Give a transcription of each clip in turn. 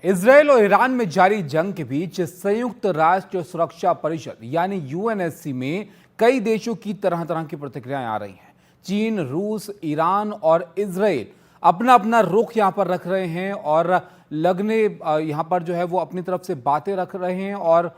Israel और Iran में जारी जंग के बीच संयुक्त राष्ट्र सुरक्षा परिषद यानी यूएनएससी में कई देशों की तरह तरह की प्रतिक्रियाएं आ रही हैं। चीन, रूस, ईरान और इजरायल अपना अपना रुख यहां पर रख रहे हैं और लगने यहां पर जो है वो अपनी तरफ से बातें रख रहे हैं और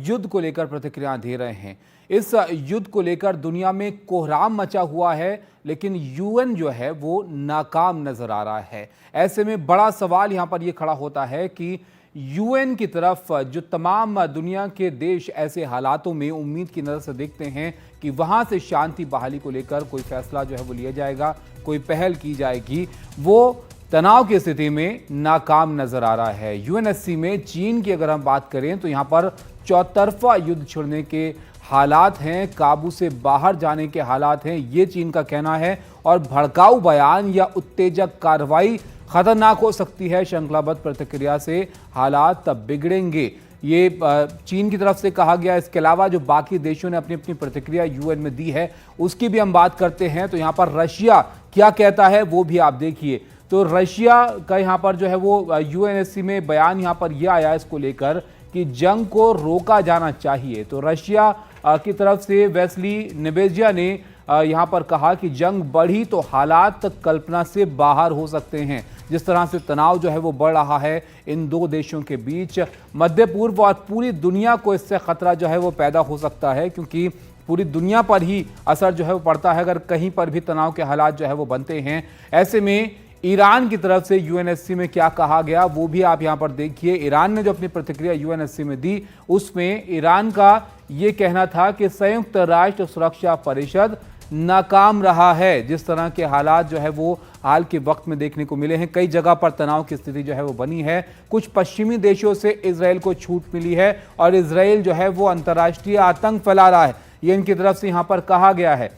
युद्ध को लेकर प्रतिक्रिया दे रहे हैं। इस युद्ध को लेकर दुनिया में कोहराम मचा हुआ है, लेकिन यूएन जो है वो नाकाम नजर आ रहा है। ऐसे में बड़ा सवाल यहां पर यह खड़ा होता है कि यूएन की तरफ जो तमाम दुनिया के देश ऐसे हालातों में उम्मीद की नजर से देखते हैं कि वहां से शांति बहाली को लेकर कोई फैसला जो है वो लिया जाएगा, कोई पहल की जाएगी, वो तनाव की स्थिति में नाकाम नजर आ रहा है। यूएनएससी में चीन की अगर हम बात करें तो यहां पर चौतरफा युद्ध छिड़ने के हालात हैं, काबू से बाहर जाने के हालात हैं, ये चीन का कहना है। और भड़काऊ बयान या उत्तेजक कार्रवाई खतरनाक हो सकती है, श्रृंखलाबद्ध प्रतिक्रिया से हालात तब बिगड़ेंगे, ये चीन की तरफ से कहा गया। इसके अलावा जो बाकी देशों ने अपनी अपनी प्रतिक्रिया यूएन में दी है उसकी भी हम बात करते हैं। तो यहाँ पर रशिया क्या कहता है वो भी आप देखिए। तो रशिया का यहाँ पर जो है वो यूएनएससी में बयान यहाँ पर यह आया इसको लेकर कि जंग को रोका जाना चाहिए। तो रशिया की तरफ से वेस्ली नेबेजिया ने यहाँ पर कहा कि जंग बढ़ी तो हालात कल्पना से बाहर हो सकते हैं। जिस तरह से तनाव जो है वो बढ़ रहा है इन दो देशों के बीच, मध्य पूर्व और पूरी दुनिया को इससे खतरा जो है वो पैदा हो सकता है, क्योंकि पूरी दुनिया पर ही असर जो है वो पड़ता है अगर कहीं पर भी तनाव के हालात जो है वो बनते हैं। ऐसे में ईरान की तरफ से यूएनएससी में क्या कहा गया वो भी आप यहां पर देखिए। ईरान ने जो अपनी प्रतिक्रिया यूएनएससी में दी उसमें ईरान का ये कहना था कि संयुक्त राष्ट्र सुरक्षा परिषद नाकाम रहा है। जिस तरह के हालात जो है वो हाल के वक्त में देखने को मिले हैं, कई जगह पर तनाव की स्थिति जो है वो बनी है। कुछ पश्चिमी देशों से इजरायल को छूट मिली है और इजरायल जो है वो अंतर्राष्ट्रीय आतंक फैला रहा है, ये इनकी तरफ से यहां पर कहा गया है।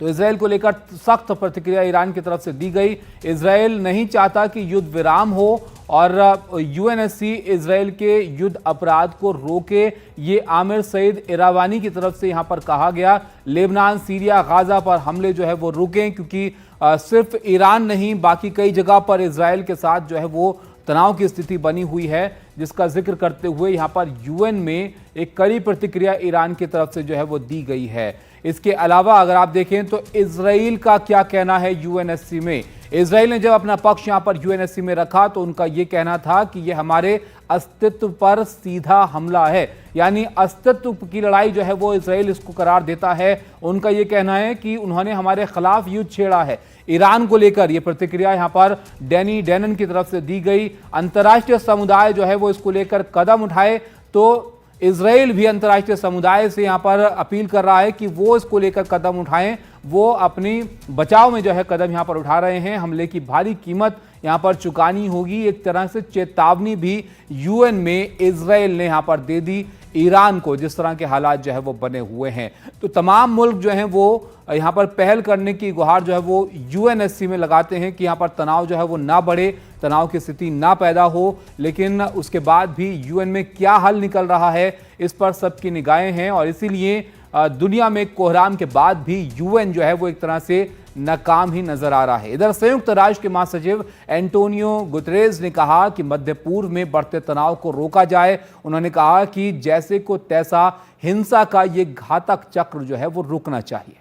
तो इजरायल को लेकर सख्त प्रतिक्रिया ईरान की तरफ से दी गई। इजरायल नहीं चाहता कि युद्ध विराम हो और यूएनएससी इजरायल के युद्ध अपराध को रोके, ये आमिर सईद इरावानी की तरफ से यहां पर कहा गया। लेबनान, सीरिया, गाजा पर हमले जो है वो रुकें, क्योंकि सिर्फ ईरान नहीं बाकी कई जगह पर इजरायल के साथ जो है वो तनाव की स्थिति बनी हुई है, जिसका जिक्र करते हुए यहां पर यूएन में एक कड़ी प्रतिक्रिया ईरान की तरफ से जो है वो दी गई है। इसके अलावा अगर आप देखें तो इजराइल का क्या कहना है यूएनएससी में। इजराइल ने जब अपना पक्ष यहां पर यूएनएससी में रखा तो उनका यह कहना था कि यह हमारे अस्तित्व पर सीधा हमला है, यानी अस्तित्व की लड़ाई जो है वो इजराइल इसको करार देता है। उनका यह कहना है कि उन्होंने हमारे खिलाफ युद्ध छेड़ा है। ईरान को लेकर यह प्रतिक्रिया यहां पर डैनी डैनन की तरफ से दी गई। अंतर्राष्ट्रीय समुदाय जो है वो इसको लेकर कदम उठाए, तो इजराइल भी अंतर्राष्ट्रीय समुदाय से यहां पर अपील कर रहा है कि वो इसको लेकर कदम उठाएं। वो अपनी बचाव में जो है कदम यहां पर उठा रहे हैं। हमले की भारी कीमत यहां पर चुकानी होगी, एक तरह से चेतावनी भी यूएन में इजराइल ने यहां पर दे दी ईरान को, जिस तरह के हालात जो है वो बने हुए हैं। तो तमाम मुल्क जो हैं वो यहां पर पहल करने की गुहार जो है वो यूएनएससी में लगाते हैं कि यहां पर तनाव जो है वो ना बढ़े, तनाव की स्थिति ना पैदा हो। लेकिन उसके बाद भी यूएन में क्या हल निकल रहा है इस पर सबकी निगाहें हैं और इसीलिए दुनिया में कोहराम के बाद भी यूएन जो है वो एक तरह से नाकाम ही नजर आ रहा है। इधर संयुक्त राष्ट्र के महासचिव एंटोनियो गुतरेस ने कहा कि मध्य पूर्व में बढ़ते तनाव को रोका जाए। उन्होंने कहा कि जैसे को तैसा हिंसा का ये घातक चक्र जो है वो रुकना चाहिए।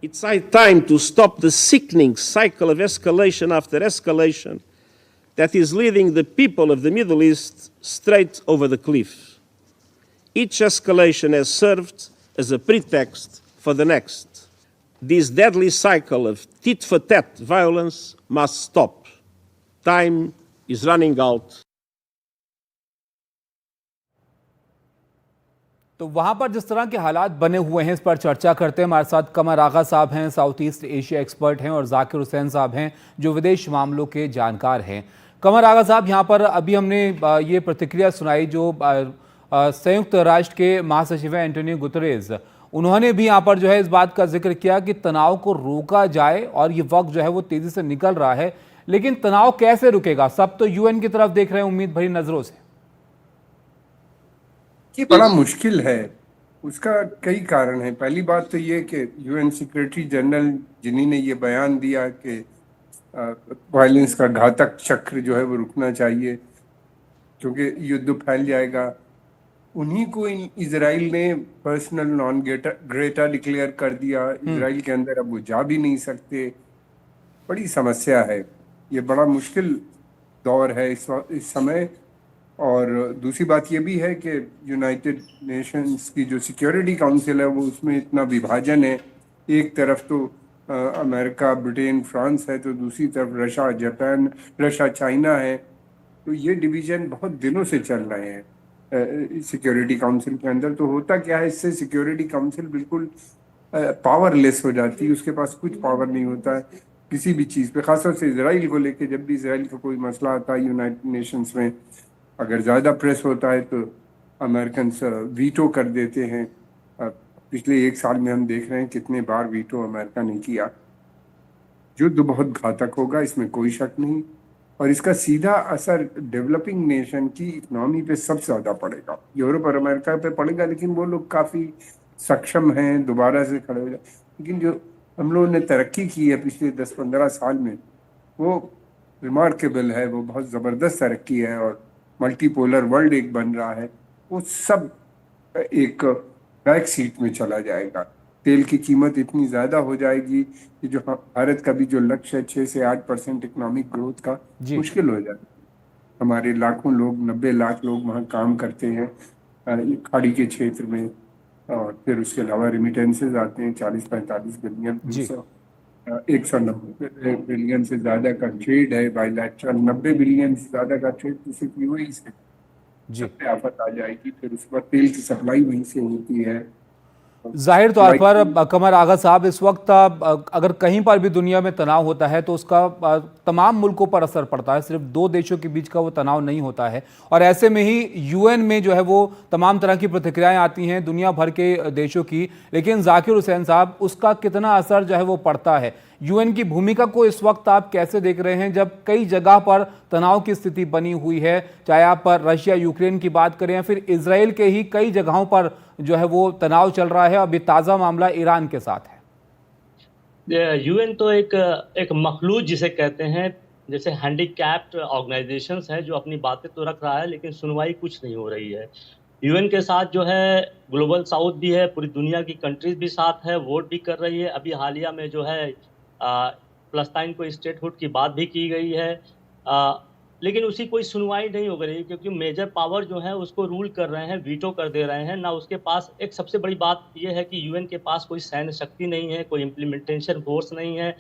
It's high time to stop the sickening cycle of escalation after escalation that is leading the people of the Middle East straight over the cliff. Each escalation has served as a pretext for the next. This deadly cycle of tit-for-tat violence must stop. Time is running out. तो वहां पर जिस तरह के हालात बने हुए हैं इस पर चर्चा करते हैं। हमारे साथ कमर आगा साहब हैं, साउथ ईस्ट एशिया एक्सपर्ट हैं, और जाकिर हुसैन साहब हैं जो विदेश मामलों के जानकार हैं। कमर आगा साहब, यहाँ पर अभी हमने ये प्रतिक्रिया सुनाई जो संयुक्त राष्ट्र के महासचिव हैं एंटोनियो गुतरेस, उन्होंने भी यहाँ पर जो है इस बात का जिक्र किया कि तनाव को रोका जाए और ये वक्त जो है वो तेजी से निकल रहा है। लेकिन तनाव कैसे रुकेगा? सब तो यूएन की तरफ देख रहे हैं उम्मीद भरी नजरों से। ये बड़ा मुश्किल है, उसका कई कारण है। पहली बात तो ये कि यूएन सेक्रेटरी जनरल जिन्हीं ने ये बयान दिया कि वायलेंस का घातक चक्र जो है वो रुकना चाहिए, क्योंकि युद्ध फैल जाएगा। उन्हीं को इजराइल ने पर्सनल नॉन ग्रेटा डिक्लेयर कर दिया। इजराइल के अंदर अब वो जा भी नहीं सकते। बड़ी समस्या है, ये बड़ा मुश्किल दौर है इस समय। और दूसरी बात ये भी है कि यूनाइटेड नेशंस की जो सिक्योरिटी काउंसिल है वो उसमें इतना विभाजन है। एक तरफ तो अमेरिका, ब्रिटेन, फ्रांस है, तो दूसरी तरफ रशिया, चाइना है। तो ये डिवीजन बहुत दिनों से चल रहे हैं सिक्योरिटी काउंसिल के अंदर। तो होता क्या है, इससे सिक्योरिटी काउंसिल बिल्कुल पावरलेस हो जाती है। उसके पास कुछ पावर नहीं होता है किसी भी चीज़ पे, खासतौर से इसराइल को लेके। जब भी इसराइल का कोई मसला आता है यूनाइटेड नेशंस में, अगर ज़्यादा प्रेस होता है तो अमेरिकन वीटो कर देते हैं। पिछले एक साल में हम देख रहे हैं कितने बार वीटो अमेरिका ने किया। युद्ध बहुत घातक होगा, इसमें कोई शक नहीं। और इसका सीधा असर डेवलपिंग नेशन की इकोनॉमी पे सबसे ज़्यादा पड़ेगा। यूरोप और अमेरिका पे पड़ेगा, लेकिन वो लोग काफ़ी सक्षम हैं, दोबारा से खड़े हो जाए। लेकिन जो हम लोगों ने तरक्की की है पिछले 10-15 साल में, वो रिमार्केबल है। वो बहुत ज़बरदस्त तरक्की है, और मल्टीपोलर वर्ल्ड एक बन रहा है। वो सब एक बैक सीट में चला जाएगा। तेल की कीमत इतनी ज़्यादा हो जाएगी कि जो भारत का भी जो लक्ष्य है 6 से 8% इकोनॉमिक ग्रोथ का, जी। मुश्किल हो जाएगा। हमारे लाखों लोग, 90 लाख लोग वहाँ काम करते हैं खाड़ी के क्षेत्र में। और फिर उसके अलावा रिमिटेंसेज आते हैं 40-45 बिलियन। जी। 190 बिलियन से ज़्यादा का ट्रेड है बायलैटरल। 90 बिलियन से ज़्यादा का ट्रेड तो सिर्फ यूएई से। जी। सब पे आफत आ जाएगी। फिर उसके बाद तेल की सप्लाई वहीं से होती है। जाहिर तौर पर कमर आगा साहब, इस वक्त अगर कहीं पर भी दुनिया में तनाव होता है तो उसका तमाम मुल्कों पर असर पड़ता है, सिर्फ दो देशों के बीच का वो तनाव नहीं होता है। और ऐसे में ही यूएन में जो है वो तमाम तरह की प्रतिक्रियाएं आती हैं दुनिया भर के देशों की। लेकिन जाकिर हुसैन साहब, उसका कितना असर जो है वो पड़ता है? यूएन की भूमिका को इस वक्त आप कैसे देख रहे हैं, जब कई जगह पर तनाव की स्थिति बनी हुई है? चाहे आप पर रशिया यूक्रेन की बात करें या फिर इसराइल के ही कई जगहों पर जो है वो तनाव चल रहा है। अभी ताज़ा मामला ईरान के साथ है। यूएन तो एक मखलूक जिसे कहते हैं, जैसे हैंडीकैप्ड ऑर्गेनाइजेशंस है, जो अपनी बातें तो रख रहा है लेकिन सुनवाई कुछ नहीं हो रही है। यूएन के साथ जो है ग्लोबल साउथ भी है, पूरी दुनिया की कंट्रीज भी साथ है, वोट भी कर रही है। अभी हालिया में जो है फलस्तीन को स्टेटहुड की बात भी की गई है, लेकिन उसकी कोई सुनवाई नहीं हो रही, क्योंकि मेजर पावर जो है उसको रूल कर रहे हैं, वीटो कर दे रहे हैं ना। उसके पास एक सबसे बड़ी बात यह है कि यूएन के पास कोई सैन्य शक्ति नहीं है, कोई इम्प्लीमेंटेशन फोर्स नहीं है,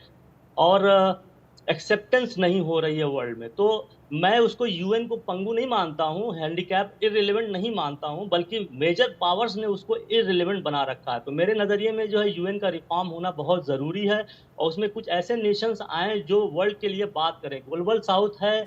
और एक्सेप्टेंस नहीं हो रही है वर्ल्ड में। तो मैं उसको यूएन को पंगु नहीं मानता हूँ, हैंडीकैप इररिलेवेंट नहीं मानता हूँ, बल्कि मेजर पावर्स ने उसको इररिलेवेंट बना रखा है। तो मेरे नज़रिए में जो है यूएन का रिफॉर्म होना बहुत ज़रूरी है, और उसमें कुछ ऐसे नेशंस आए जो वर्ल्ड के लिए बात करें। ग्लोबल साउथ है,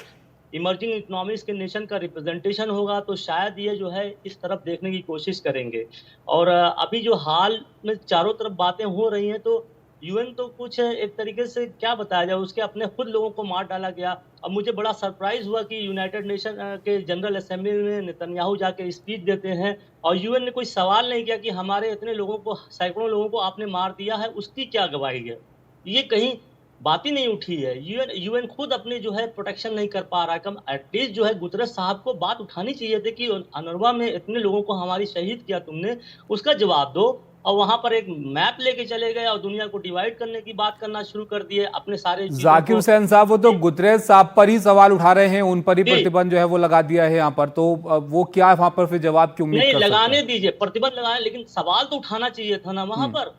इमर्जिंग इकोनॉमीज के नेशन का रिप्रेजेंटेशन होगा, तो शायद ये जो है इस तरफ देखने की कोशिश करेंगे। और अभी जो हाल में चारों तरफ बातें हो रही हैं, तो यूएन तो कुछ एक तरीके से क्या बताया जाए, उसके अपने खुद लोगों को मार डाला गया। अब मुझे बड़ा सरप्राइज हुआ कि यूनाइटेड नेशन के जनरल असेंबली में नेतन्याहू जाके स्पीच देते हैं, और यूएन ने कोई सवाल नहीं किया कि हमारे इतने लोगों को, सैकड़ों लोगों को आपने मार दिया है, उसकी क्या गवाही है। ये कहीं बात ही नहीं उठी है। यूएन खुद अपनी जो है प्रोटेक्शन नहीं कर पा रहा है। कम एटलीस्ट जो है गुतरश साहब को बात उठानी चाहिए थी कि अनरवा में इतने लोगों को हमारी शहीद किया तुमने, उसका जवाब दो। और वहां पर एक मैप लेके चले गए और दुनिया को डिवाइड करने की बात करना शुरू कर दिए अपने सारे। जाकिर हुसैन साहब, वो तो गुतरेश साहब पर ही सवाल उठा रहे हैं, उन पर ही प्रतिबंध जो है वो लगा दिया है यहाँ पर। तो वो क्या वहां पर फिर जवाब की उम्मीद नहीं कर सकते हैं? लगाने दीजिए, प्रतिबंध लगाए, लेकिन सवाल तो उठाना चाहिए था ना वहां पर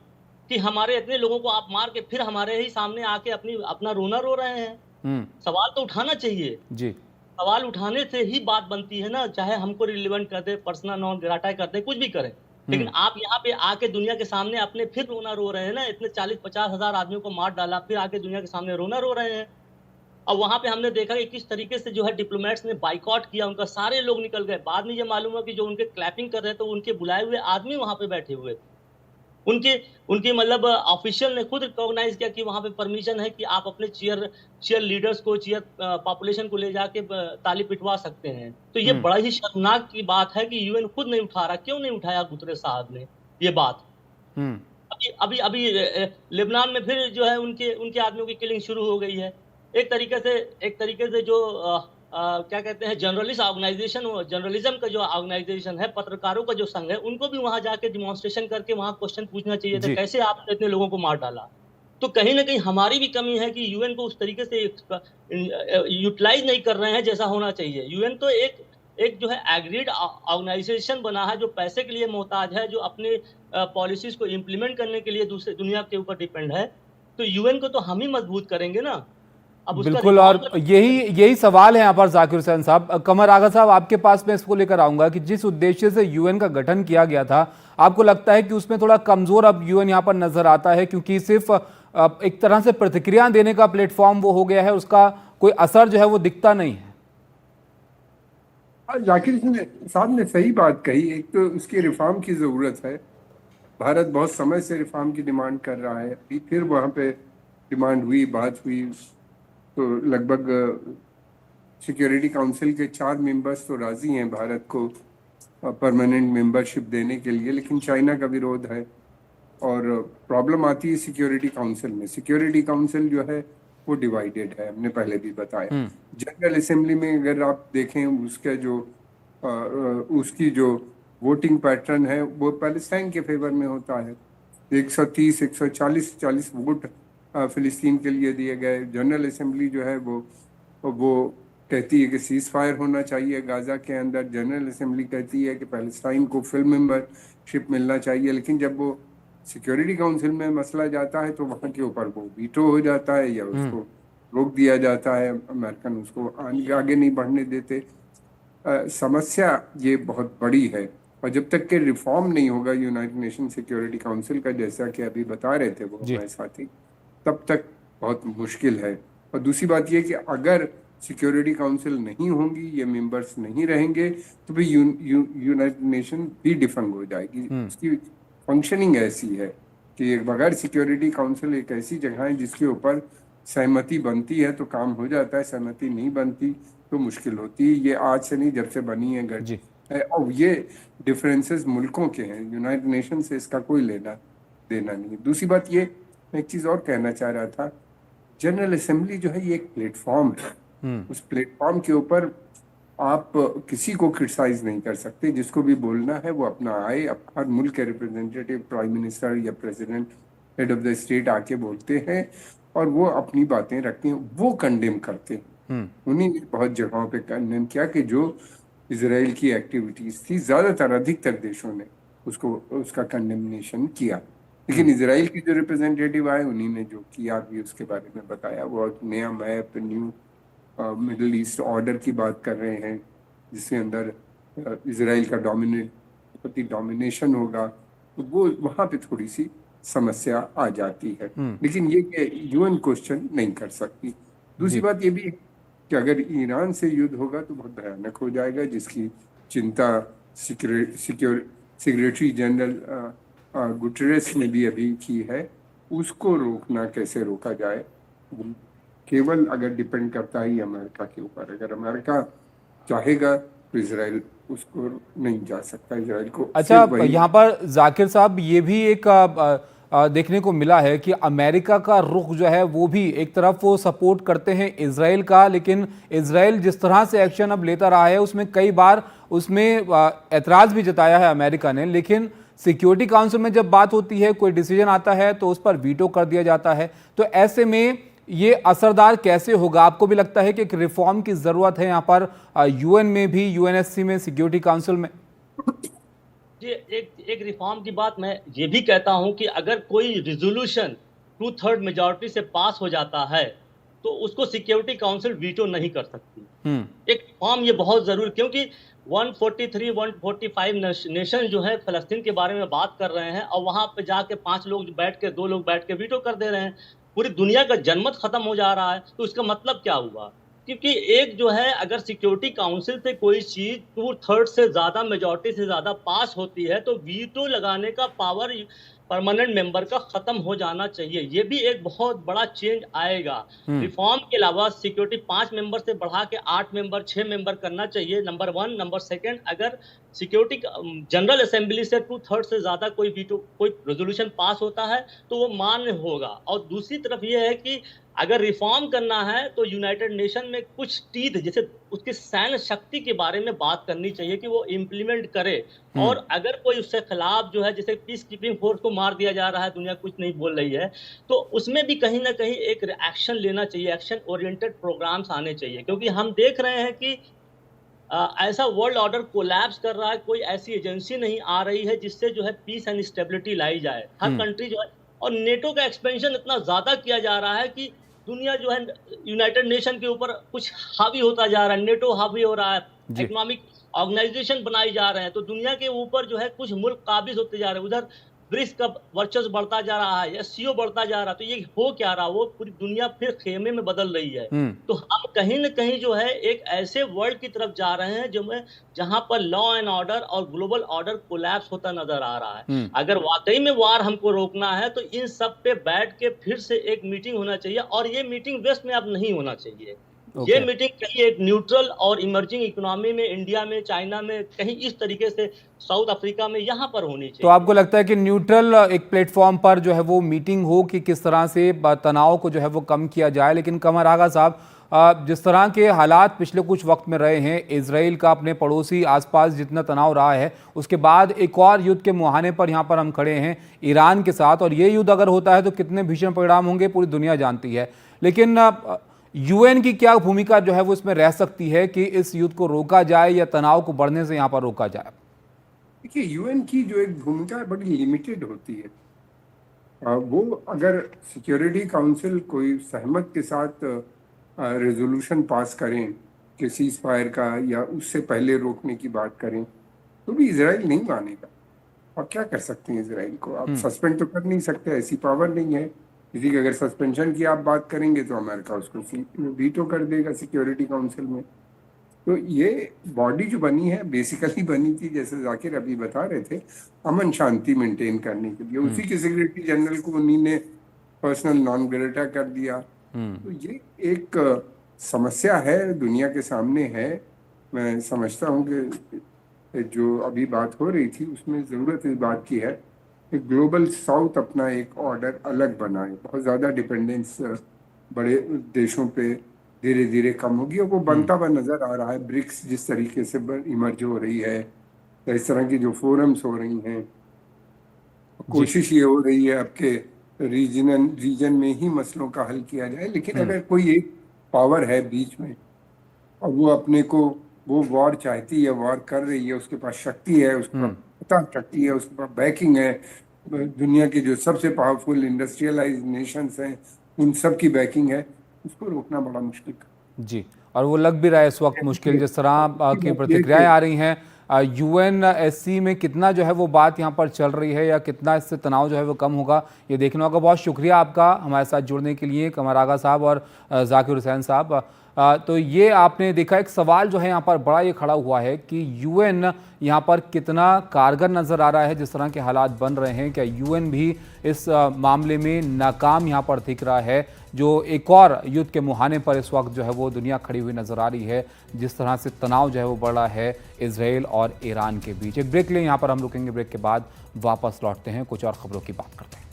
कि हमारे इतने लोगों को आप मार के फिर हमारे ही सामने आके अपना रोना रो रहे हैं। सवाल तो उठाना चाहिए जी। सवाल उठाने से ही बात बनती है ना, चाहे हमको रिलेवेंट कर दे, पर्सनल नॉन ग्राटा कर दे, कुछ भी करें। लेकिन आप यहाँ पे आके दुनिया के सामने अपने फिर रोना रो रहे हैं ना। इतने 40-50 हजार आदमियों को मार डाला, फिर आके दुनिया के सामने रोना रो रहे हैं। और वहां पे हमने देखा कि किस तरीके से जो है डिप्लोमेट्स ने बाइकआउट किया, उनका सारे लोग निकल गए। बाद में ये मालूम हुआ कि जो उनके क्लैपिंग कर रहे थे, उनके बुलाए हुए आदमी वहां पे बैठे हुए थे। उनके मतलब ऑफिशियल ने खुद रिकॉग्नाइज किया कि वहां पे परमिशन है कि आप अपने चीयर लीडर्स को, चीयर पॉपुलेशन को ले जाके ताली पिटवा सकते हैं। तो ये बड़ा ही शर्मनाक की बात है कि यूएन खुद नहीं उठा रहा। क्यों नहीं उठाया गुतरेश साहब ने ये बात? अभी लेबनान में फिर जो है उनके आदमियों की किलिंग शुरू हो गई है। एक तरीके से जो क्या कहते हैं जर्नलिस्ट ऑर्गेनाइजेशन, जर्नलिज्म का जो ऑर्गेनाइजेशन है, पत्रकारों का जो संघ है, उनको भी वहां जाके डिमॉन्स्ट्रेशन करके वहां क्वेश्चन पूछना चाहिए था, जी कैसे आपने इतने लोगों को मार डाला। तो कहीं ना कहीं हमारी भी कमी है कि यूएन को उस तरीके से यूटिलाइज नहीं कर रहे हैं जैसा होना चाहिए। यूएन तो एक एक जो है एग्रीड ऑर्गेनाइजेशन बना है, जो पैसे के लिए मोहताज है, जो अपने पॉलिसीज को इम्प्लीमेंट करने के लिए दूसरे दुनिया के ऊपर डिपेंड है। तो यूएन को तो हम ही मजबूत करेंगे ना। अब उसका बिल्कुल। रिफॉर्म और यही सवाल है यहाँ पर जाकिर हुसैन साहब। कमर आगा साहब, आपके पास मैं इसको लेकर आऊंगा कि जिस उद्देश्य से यूएन का गठन किया गया था, आपको लगता है कि उसमें थोड़ा कमजोर अब यूएन यहाँ पर नजर आता है, क्योंकि सिर्फ एक तरह से प्रतिक्रिया देने का प्लेटफॉर्म वो हो गया है, उसका कोई असर जो है वो दिखता नहीं है। जाकिर साहब ने सही बात कही। एक तो उसकी रिफॉर्म की जरूरत है। भारत बहुत समय से रिफॉर्म की डिमांड कर रहा है, अभी फिर वहाँ पे डिमांड हुई, बात हुई, तो लगभग सिक्योरिटी काउंसिल के 4 मेंबर्स तो राजी हैं भारत को परमानेंट मेंबरशिप देने के लिए, लेकिन चाइना का विरोध है। और प्रॉब्लम आती है सिक्योरिटी काउंसिल में। सिक्योरिटी काउंसिल जो है वो डिवाइडेड है, हमने पहले भी बताया। जनरल असेंबली में अगर आप देखें उसके जो उसकी जो वोटिंग पैटर्न है वो पैलेस्टाइन के फेवर में होता है। 130 140 वोट फिलिस्तीन के लिए दिए गए। जनरल असेंबली जो है वो कहती है कि सीज फायर होना चाहिए गाजा के अंदर। जनरल असेंबली कहती है कि पैलेस्टाइन को फुल मेंबरशिप मिलना चाहिए। लेकिन जब वो सिक्योरिटी काउंसिल में मसला जाता है तो वहाँ के ऊपर वो वीटो हो जाता है या उसको रोक दिया जाता है। अमेरिकन उसको आगे नहीं बढ़ने देते। समस्या ये बहुत बड़ी है, और जब तक के रिफॉर्म नहीं होगा यूनाइटेड नेशन सिक्योरिटी काउंसिल का, जैसा कि अभी बता रहे थे वो हमारे साथी, तब तक बहुत मुश्किल है। और दूसरी बात ये कि अगर सिक्योरिटी काउंसिल नहीं होंगी, ये मेंबर्स नहीं रहेंगे, तो भी यूनाइटेड नेशन भी डिफंग हो जाएगी। उसकी फंक्शनिंग ऐसी है कि बगैर सिक्योरिटी काउंसिल एक ऐसी जगह है जिसके ऊपर सहमति बनती है तो काम हो जाता है, सहमति नहीं बनती तो मुश्किल होती है। ये आज से नहीं, जब से बनी है गठन है। और ये डिफरेंसेस मुल्कों के हैं, यूनाइटेड नेशन से इसका कोई लेना देना नहीं। दूसरी बात ये, मैं एक चीज और कहना चाह रहा था, जनरल असेंबली जो है ये एक प्लेटफॉर्म है। उस प्लेटफॉर्म के ऊपर आप किसी को क्रिटिसाइज नहीं कर सकते। जिसको भी बोलना है वो अपना आए, हर मुल्क के रिप्रेजेंटेटिव, प्राइम मिनिस्टर या president, head of the state आके बोलते हैं और वो अपनी बातें रखते हैं, वो कंडेम करते हैं। उन्हीं ने बहुत जगहों पे कंडेम किया कि जो इजराइल की एक्टिविटीज थी, ज्यादातर अधिकतर देशों ने उसका कंडेमनेशन किया। लेकिन इजराइल के जो रिप्रेजेंटेटिव आए उन्हीं ने जो किया, भी उसके बारे में बताया। वो नया map, new middle east order की बात कर रहे हैं, जिसके अंदर इजराइल का डोमिनेशन होगा, तो वो वहाँ पे थोड़ी सी समस्या आ जाती है। लेकिन ये कि यूएन क्वेश्चन नहीं कर सकती। दूसरी बात ये भी है कि अगर ईरान से युद्ध होगा तो बहुत भयानक हो जाएगा, जिसकी चिंता सेक्रेटरी जनरल गुटेरेस ने भी अभी की है। उसको रोकना कैसे रोका जाए, केवल अगर डिपेंड करता है अमेरिका के ऊपर। अगर अमेरिका चाहेगा तो इजराइल उसको नहीं जा सकता, इजराइल को। अच्छा, यहाँ पर जाकिर साहब ये भी एक देखने को मिला है कि अमेरिका का रुख जो है वो भी एक तरफ वो सपोर्ट करते हैं इजराइल का, लेकिन इजराइल जिस तरह से एक्शन अब लेता रहा है उसमें कई बार उसमें एतराज़ भी जताया है अमेरिका ने। लेकिन सिक्योरिटी काउंसिल में जब बात होती है, कोई डिसीजन आता है तो उस पर वीटो कर दिया जाता है। तो ऐसे में ये असरदार कैसे होगा? आपको भी लगता है कि एक रिफॉर्म की जरूरत है यहाँ पर यूएन में भी, यूएनएससी में, सिक्योरिटी काउंसिल में? जी, एक रिफॉर्म की बात मैं ये भी कहता हूं कि अगर कोई रिजोल्यूशन 2/3 मेजॉरिटी से पास हो जाता है तो उसको सिक्योरिटी काउंसिल वीटो नहीं कर सकती। एक रिफॉर्म ये बहुत जरूरी, क्योंकि 143 145 नेशन जो है फलस्तीन के बारे में बात कर रहे हैं और वहां पे जाके 5 लोग बैठ के, 2 लोग बैठ के वीटो कर दे रहे हैं। पूरी दुनिया का जनमत खत्म हो जा रहा है। तो इसका मतलब क्या हुआ? क्योंकि एक जो है, अगर सिक्योरिटी काउंसिल से कोई चीज 2/3 से ज्यादा, मेजॉरिटी से ज्यादा पास होती है तो वीटो लगाने का पावर परमानेंट मेंबर का खत्म हो जाना चाहिए। ये भी एक बहुत बड़ा चेंज आएगा। रिफॉर्म के अलावा सिक्योरिटी 5 मेंबर से बढ़ा के 8 मेंबर 6 मेंबर करना चाहिए, नंबर 1। नंबर 2, अगर सिक्योरिटी जनरल असेंबली से 2/3 से ज्यादा कोई रेजोल्यूशन पास होता है तो वो मान्य होगा। और दूसरी तरफ ये है कि अगर रिफॉर्म करना है तो यूनाइटेड नेशन में कुछ टीथ, जैसे उसकी सैन्य शक्ति के बारे में बात करनी चाहिए कि वो इम्प्लीमेंट करे। और अगर कोई उससे खिलाफ जो है, जैसे पीस कीपिंग फोर्स को मार दिया जा रहा है, दुनिया कुछ नहीं बोल रही है, तो उसमें भी कहीं ना कहीं एक एक्शन लेना चाहिए, एक्शन ओरिएंटेड प्रोग्राम्स आने चाहिए। क्योंकि हम देख रहे हैं कि ऐसा वर्ल्ड ऑर्डर कोलैप्स कर रहा है, कोई ऐसी एजेंसी नहीं आ रही है जिससे जो है पीस एंड स्टेबिलिटी लाई जाए। हर कंट्री जो है, और नेटो का एक्सपेंशन इतना ज्यादा किया जा रहा है कि दुनिया जो है यूनाइटेड नेशन के ऊपर कुछ हावी होता जा रहा है, नेटो हावी हो रहा है, इकोनॉमिक ऑर्गेनाइजेशन बनाई जा रहे हैं, तो दुनिया के ऊपर जो है कुछ मुल्क काबिज होते जा रहे हैं। उधर ब्रिक्स का वर्चस्व बढ़ता जा रहा है, एससीओ बढ़ता जा रहा है, तो ये हो क्या रहा, वो पूरी दुनिया फिर खेमे में बदल रही है। तो हम कहीं न कहीं जो है एक ऐसे वर्ल्ड की तरफ जा रहे हैं जहां पर लॉ एंड ऑर्डर और ग्लोबल ऑर्डर कोलैप्स होता नजर आ रहा है। अगर वाकई में वार हमको रोकना है तो इन सब पे बैठ के फिर से एक मीटिंग होना चाहिए, और ये मीटिंग वेस्ट में अब नहीं होना चाहिए। ये मीटिंग कहीं एक न्यूट्रल और इमर्जिंग इकोनॉमी में, इंडिया में, चाइना में, कहीं इस तरीके से साउथ अफ्रीका में, यहाँ पर होनी चाहिए। तो आपको लगता है कि न्यूट्रल एक प्लेटफॉर्म पर जो है वो मीटिंग हो कि किस तरह से तनाव को जो है वो कम किया जाए। लेकिन कमर आगा साहब, जिस तरह के हालात पिछले कुछ वक्त में रहे हैं, इजराइल का अपने पड़ोसी आसपास जितना तनाव रहा है, उसके बाद एक और युद्ध के मुहाने पर यहाँ पर हम खड़े हैं ईरान के साथ, और ये युद्ध अगर होता है तो कितने भीषण परिणाम होंगे पूरी दुनिया जानती है। लेकिन यूएन की क्या भूमिका जो है वो इसमें रह सकती है कि इस युद्ध को रोका जाए या तनाव को बढ़ने से यहाँ पर रोका जाए? देखिए, यूएन की जो एक भूमिका है बड़ी लिमिटेड होती है। वो अगर सिक्योरिटी काउंसिल कोई सहमत के साथ रेजोल्यूशन पास करें कि सीज फायर का या उससे पहले रोकने की बात करें, तो भी इजराइल नहीं मानेगा। और क्या कर सकते हैं इजराइल को? आप सस्पेंड तो कर नहीं सकते, ऐसी पावर नहीं है किसी की। अगर सस्पेंशन की आप बात करेंगे तो अमेरिका उसको वीटो कर देगा सिक्योरिटी काउंसिल में। तो ये बॉडी जो बनी है बेसिकली बनी थी, जैसे जाकिर अभी बता रहे थे, अमन शांति मेंटेन करने के लिए। उसी के सेक्रेटरी जनरल को उन्हीं ने पर्सनल नॉन ग्रेटा कर दिया। तो ये एक समस्या है, दुनिया के सामने है। मैं समझता हूँ कि जो अभी बात हो रही थी उसमें ज़रूरत इस बात की है कि ग्लोबल साउथ अपना एक ऑर्डर अलग बनाए। बहुत ज़्यादा डिपेंडेंस बड़े देशों पे धीरे धीरे कम होगी, और वो बनता हुआ नज़र आ रहा है। ब्रिक्स जिस तरीके से इमर्ज हो रही है, तो इस तरह की जो फोरम्स हो रही हैं, कोशिश ये हो रही है आपके रीजन में ही मसलों का हल किया जाए। लेकिन अगर कोई एक पावर है बीच में और वो अपने को वो वॉर चाहती है, वॉर कर रही है, उसके पास शक्ति है, उसके पास पता शक्ति है, उसके पास बैकिंग है, दुनिया के जो सबसे पावरफुल इंडस्ट्रियलाइज नेशंस हैं उन सब की बैकिंग है, उसको रोकना बड़ा मुश्किल है। जी, और वो लग भी रहा है इस वक्त मुश्किल, जिस तरह की प्रतिक्रियाएं आ रही हैं। यूएनएससी में कितना जो है वो बात यहाँ पर चल रही है या कितना इससे तनाव जो है वो कम होगा, ये देखना होगा। बहुत शुक्रिया आपका हमारे साथ जुड़ने के लिए, कमर आगा साहब और जाकिर हुसैन साहब। तो ये आपने देखा, एक सवाल जो है यहाँ पर बड़ा ये खड़ा हुआ है कि यूएन यहाँ पर कितना कारगर नज़र आ रहा है जिस तरह के हालात बन रहे हैं। क्या यूएन भी इस मामले में नाकाम यहाँ पर दिख रहा है, जो एक और युद्ध के मुहाने पर इस वक्त जो है वो दुनिया खड़ी हुई नज़र आ रही है, जिस तरह से तनाव जो है वो बढ़ रहा है इजराइल और ईरान के बीच। एक ब्रेक लें, यहाँ पर हम रुकेंगे, ब्रेक के बाद वापस लौटते हैं, कुछ और खबरों की बात करते हैं।